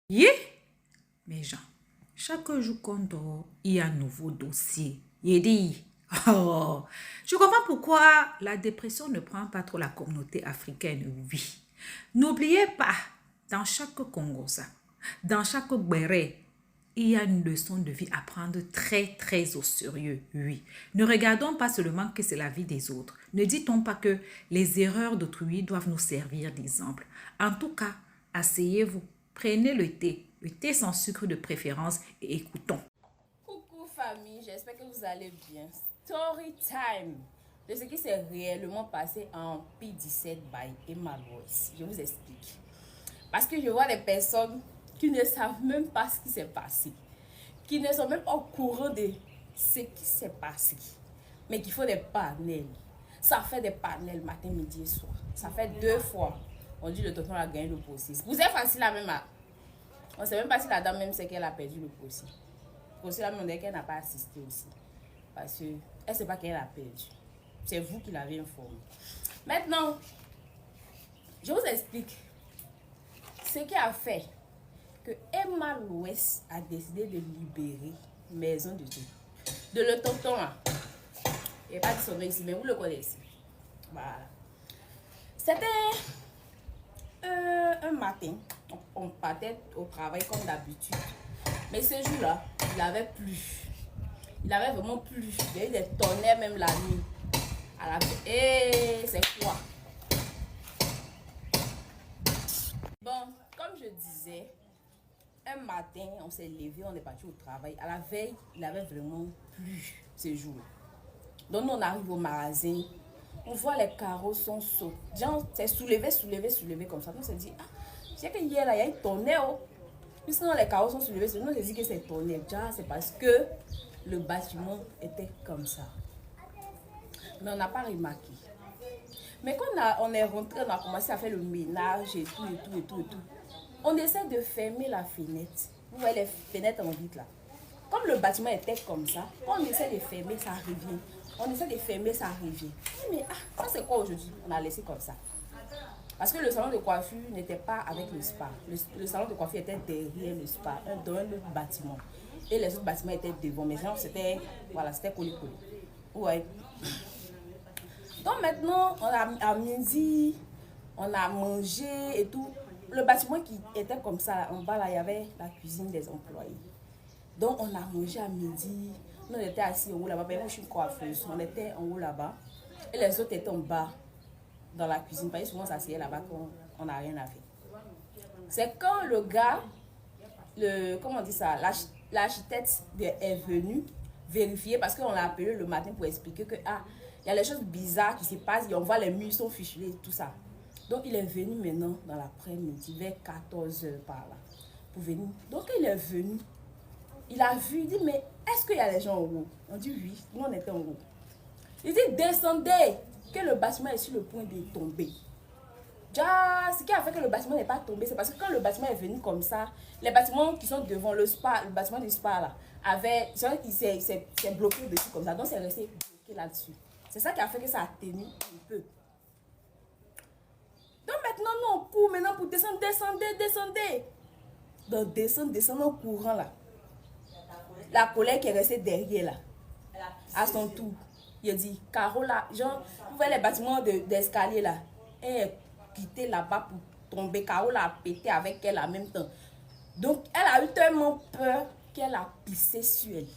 Yeah, mes gens, chaque jour qu'on dort, il y a un nouveau dossier. Il dit, oh, je comprends pourquoi la dépression ne prend pas trop la communauté africaine, oui. N'oubliez pas, dans chaque Congosa, dans chaque Béré, il y a une leçon de vie à prendre très, très au sérieux, oui. Ne regardons pas seulement que c'est la vie des autres. Ne dit-on pas que les erreurs d'autrui doivent nous servir d'exemple. En tout cas, asseyez-vous, prenez le thé sans sucre de préférence et écoutons. Coucou famille, j'espère que vous allez bien. Story time de ce qui s'est réellement passé en P17 by Emma Royce. Je vous explique. Parce que je vois des personnes qui ne savent même pas ce qui s'est passé, qui ne sont même pas au courant de ce qui s'est passé, mais qui font des panels. Ça fait des panels matin, midi et soir. Ça fait 2 fois. On dit le tonton a gagné le procès. Vous êtes facile là même. On ne sait même pas si la dame même sait qu'elle a perdu le procès. Aussi là, on dirait qu'elle n'a pas assisté aussi. Parce qu'elle ne sait pas qu'elle a perdu. C'est vous qui l'avez informé. Maintenant, je vous explique ce qui a fait que Emma Louès a décidé de libérer Maison de Dieu. De le tonton là. Il n'y a pas dit son nom ici, mais vous le connaissez. Voilà. C'était un matin. On partait au travail comme d'habitude. Mais ce jour-là, il avait plu. Il avait vraiment plu. Il y a eu des tonnerres même la nuit. Et c'est quoi? Bon, comme je disais, un matin, on s'est levé, on est parti au travail. À la veille, il avait vraiment plu ce jour-là. Donc, nous, on arrive au magasin. On voit les carreaux sont sautés. Genre, c'est soulevé comme ça. On s'est dit, ah, c'est que hier, là, il y a une tonnerre. Oh. Puisque les carreaux sont soulevés, nous, on s'est dit que c'est tonnerre. C'est parce que le bâtiment était comme ça. Mais on n'a pas remarqué. Mais quand on est rentré, on a commencé à faire le ménage et tout. On essaie de fermer la fenêtre. Vous voyez les fenêtres en vitre là. Comme le bâtiment était comme ça, quand on essaie de fermer, ça revient. On essaie de fermer, ça revient. Mais ça c'est quoi aujourd'hui? On a laissé comme ça. Parce que le salon de coiffure n'était pas avec le spa. Le salon de coiffure était derrière le spa, dans un autre bâtiment. Et les autres bâtiments étaient devant. Mais genre, c'était collé. Ouais. Donc maintenant, à midi, on a mangé et tout. Le bâtiment qui était comme ça, en bas, là, il y avait la cuisine des employés. Donc on a mangé à midi. Nous, on était assis en haut là-bas. Moi, je suis coiffeuse. On était en haut là-bas. Et les autres étaient en bas, dans la cuisine. Parce que souvent, on s'asseyait là-bas quand on n'a rien à faire. C'est quand le gars, comment on dit ça, l'architecte est venu vérifier parce qu'on l'a appelé le matin pour expliquer que il y a des choses bizarres qui se passent et on voit les murs sont ficelés et tout ça. Donc il est venu maintenant dans l'après-midi vers 14h par là pour venir. Donc il est venu, il a vu, il dit mais est-ce qu'il y a des gens en haut? On dit oui, nous on était en haut. Il dit descendez, que le bâtiment est sur le point de tomber. Ce qui a fait que le bâtiment n'est pas tombé, c'est parce que quand le bâtiment est venu comme ça, les bâtiments qui sont devant le spa, le bâtiment du spa là, il s'est bloqué dessus comme ça, donc c'est resté bloqué là-dessus. C'est ça qui a fait que ça a tenu un peu. Donc maintenant, nous on court maintenant pour descendre. Donc descendre en courant là. La collègue qui est restée derrière là, à son tour, il a dit, Caro là, genre, vous voyez les bâtiments d'escalier là, elle quitté là-bas pour tomber. Caro l'a pété avec elle en même temps. Donc, elle a eu tellement peur qu'elle a pissé sur elle.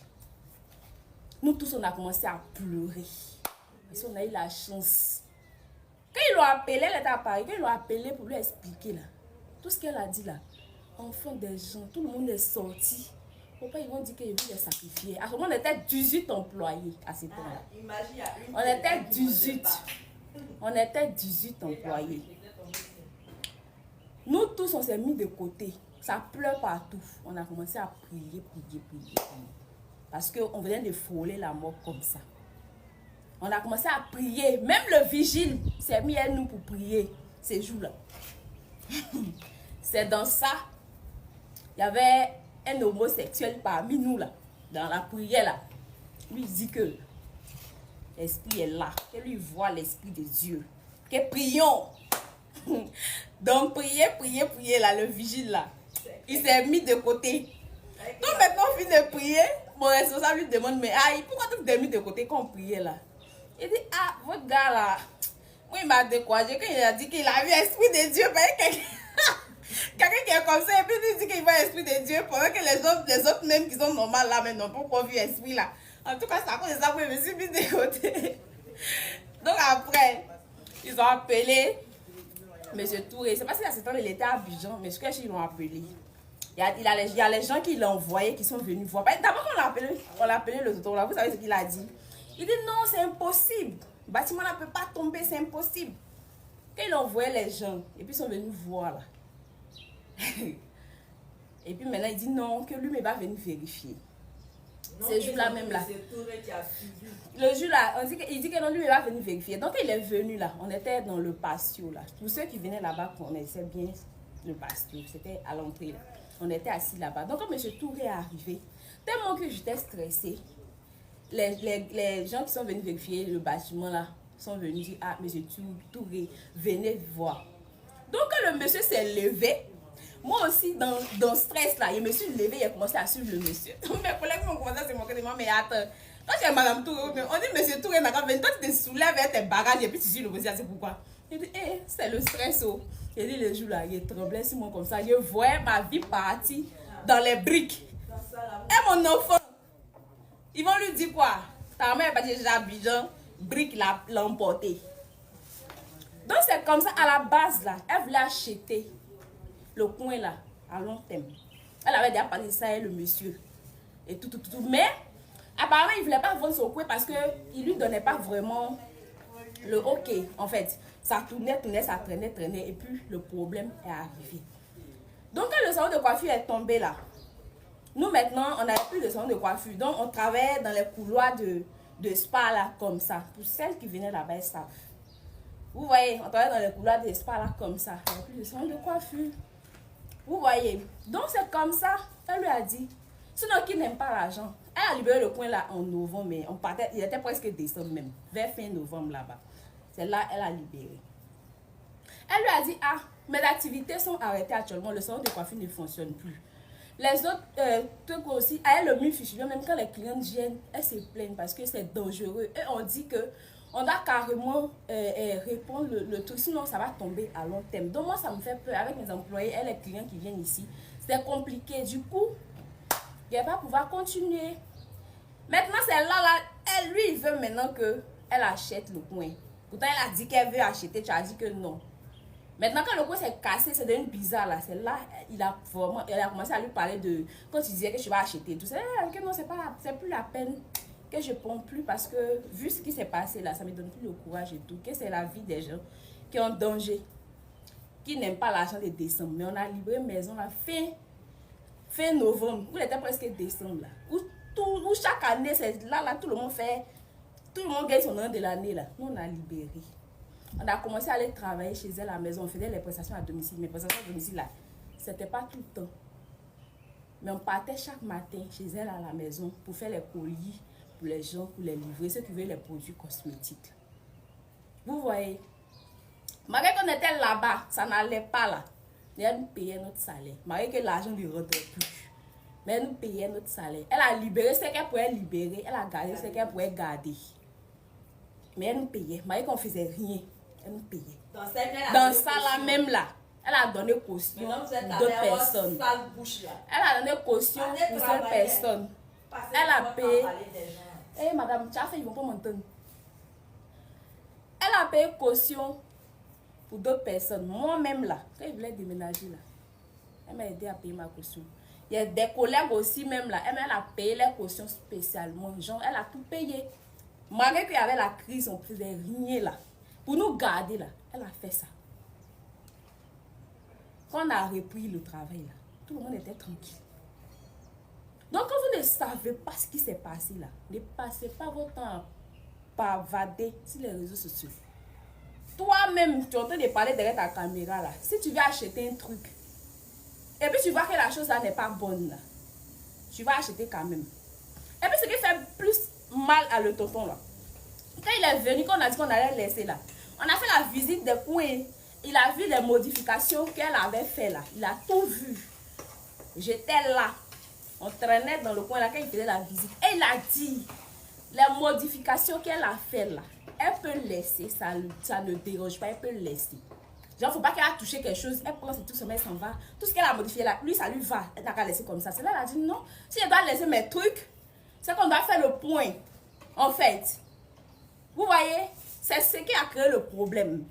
Nous tous, on a commencé à pleurer. Parce qu'on a eu la chance. Quand ils l'ont appelé, elle était à Paris. Quand ils l'ont appelé pour lui expliquer là, tout ce qu'elle a dit là, enfant des gens, tout le monde est sorti. Pourquoi ils vont dire qu'ils vont les sacrifier? À ce moment, on était 18 employés à ce temps-là. On était 18. On était 18 employés. Nous tous, on s'est mis de côté. Ça pleure partout. On a commencé à prier. Parce qu'on venait de frôler la mort comme ça. On a commencé à prier. Même le vigile s'est mis à nous pour prier ces jours-là. C'est dans ça. Il y avait un homosexuel parmi nous là. Dans la prière là. Lui dit que l'esprit est là. Que lui voit l'esprit de Dieu. Que prions. Donc priez là, le vigile là. il s'est mis de côté. Donc maintenant, on finit de prier. Mon responsable lui demande, mais aïe, pourquoi tu t'es mis de côté quand on priait là? Il dit, ah, votre gars là, moi il m'a découragé quand il a dit qu'il a vu l'Esprit de Dieu. Quelqu'un qui est comme ça, et puis il dit qu'il voit l'Esprit de Dieu, pendant que les autres même qui sont normales là, mais n'ont pas encore vu l'Esprit là. En tout cas, c'est à cause de ça que je me suis mis de côté. Donc après, ils ont appelé Monsieur Touré. C'est parce qu'il a ce temps, il était à Abidjan, mais ce qu'ils l'ont appelé. Il y a les gens qui l'ont envoyé, qui sont venus voir. D'abord, on l'a appelé le docteur là, vous savez ce qu'il a dit? Il dit non, c'est impossible. Le bâtiment ne peut pas tomber, c'est impossible. Quand il a envoyé les gens, et puis ils sont venus voir là. Et puis maintenant, il dit non, que lui, il va venir vérifier. Ce jour-là même là. Le jour là, il dit que non, lui, il va venir vérifier. Donc, il est venu là. On était dans le patio là. Pour ceux qui venaient là-bas, connaissaient bien le patio. C'était à l'entrée là. On était assis là-bas. Donc, quand M. Touré est arrivé, tellement que j'étais stressée, les gens qui sont venus vérifier le bâtiment là sont venus dire, ah, M. Touré, venez voir. Donc, quand le monsieur s'est levé, moi aussi, dans le stress là, je me suis levée et j'ai commencé à suivre le monsieur. Donc, mes collègues m'ont commencé à se moquer de moi, mais attends, toi, tu es Madame Touré, on dit M. Touré n'a pas venu, toi, tu te soulèves avec tes bagages et puis tu suis le monsieur, c'est pourquoi? Il dit, c'est le stress. Oh. Il dit, le jour là, il tremblait sur moi comme ça, je voyais ma vie partir dans les briques. Et mon enfant, ils vont lui dire quoi? Ta mère va dire, j'ai Abidjan, brique l'a emporté. Donc, c'est comme ça, à la base là, elle voulait acheter le coin là, à long terme. Elle avait déjà parlé de ça et le monsieur. Et tout. Mais, apparemment, il ne voulait pas vendre son coin parce qu'il ne lui donnait pas vraiment le OK. En fait, ça tournait, ça traînait. Et puis, le problème est arrivé. Donc, quand le salon de coiffure est tombé là, nous maintenant, on n'avait plus de salon de coiffure. Donc, on travaillait dans les couloirs de spa là, comme ça. Pour celles qui venaient là-bas, elles savent. Vous voyez, on travaillait dans les couloirs de spa là, comme ça. Il n'y avait plus de salon de coiffure. Vous voyez. Donc, c'est comme ça. Elle lui a dit. Sinon, qui n'aime pas l'argent. Elle a libéré le coin là en novembre, mais on partait, il était presque décembre même. Vers fin novembre là-bas. C'est là elle a libéré. Elle lui a dit, ah, mes activités sont arrêtées actuellement. Le salon de coiffure ne fonctionne plus. Les autres trucs aussi, elle le mieux fichu. Même quand les clients viennent, elles se plaignent parce que c'est dangereux. Et on dit que on a carrément répondre le truc, sinon ça va tomber à long terme. Donc moi, ça me fait peur avec mes employés et les clients qui viennent ici. C'est compliqué. Du coup, il ne va pas pouvoir continuer. Maintenant, c'est là, elle, lui, il veut maintenant qu'elle achète le coin. Pourtant, elle a dit qu'elle veut acheter, tu as dit que non. Maintenant, quand le coin s'est cassé, c'est devenu bizarre là. C'est là, elle a commencé à lui parler de... Quand tu disais que tu vas acheter tout ça, que non, c'est plus la peine. Que je ne prends plus parce que vu ce qui s'est passé là, ça me donne plus le courage et tout. Que c'est la vie des gens qui ont danger, qui n'aiment pas l'argent de décembre. Mais on a libéré maison là fin novembre, où il était presque décembre là. Où chaque année, c'est là, tout le monde gagne son an de l'année là. Nous on a libéré. On a commencé à aller travailler chez elle à la maison. On faisait les prestations à domicile. Mais prestations à domicile là, c'était pas tout le temps. Mais on partait chaque matin chez elle à la maison pour faire les colis pour les gens, pour les livrer, ceux qui veulent les produits cosmétiques. Vous voyez, malgré qu'on était là-bas, ça n'allait pas là. Mais elle nous payait notre salaire. Malgré que l'argent ne rentrait plus. Mais elle nous payait notre salaire. Elle a libéré ce qu'elle pouvait libérer. Elle a gardé ce qu'elle pouvait garder. Mais elle nous payait. Malgré qu'on ne faisait rien, elle nous payait. Dans ça là même là, elle a donné caution pour d'autres personnes. Elle a donné caution pour cette personne. Elle a payé. Eh madame, tu as fait, ils vont pas m'entendre. Elle a payé caution pour d'autres personnes. Moi-même là, quand je voulais déménager là, elle m'a aidé à payer ma caution. Il y a des collègues aussi même là, elle a payé les cautions spécialement. Genre, elle a tout payé. Malgré qu'il y avait la crise, on ne faisait rien là. Pour nous garder là, elle a fait ça. Quand on a repris le travail là, tout le monde était tranquille. Donc, quand vous ne savez pas ce qui s'est passé là, ne passez pas votre temps à bavader sur les réseaux sociaux. Toi-même, tu es en train de parler derrière ta caméra là. Si tu veux acheter un truc, et puis tu vois que la chose là n'est pas bonne là, tu vas acheter quand même. Et puis ce qui fait plus mal à le tonton là, quand il est venu, quand on a dit qu'on allait laisser là, on a fait la visite des coins. Il a vu les modifications qu'elle avait fait là. Il a tout vu. J'étais là. On traînait dans le coin là quand il faisait la visite. Et il a dit, les modifications qu'elle a fait là, elle peut laisser, ça ne dérange pas, elle peut laisser. Genre, faut pas qu'elle a touché quelque chose, elle prend ses trucs, elle s'en va. Tout ce qu'elle a modifié là, lui, ça lui va. Elle n'a qu'à laisser comme ça. Celle-là, elle a dit non. Si je dois laisser mes trucs, c'est qu'on doit faire le point. En fait, vous voyez, c'est ce qui a créé le problème.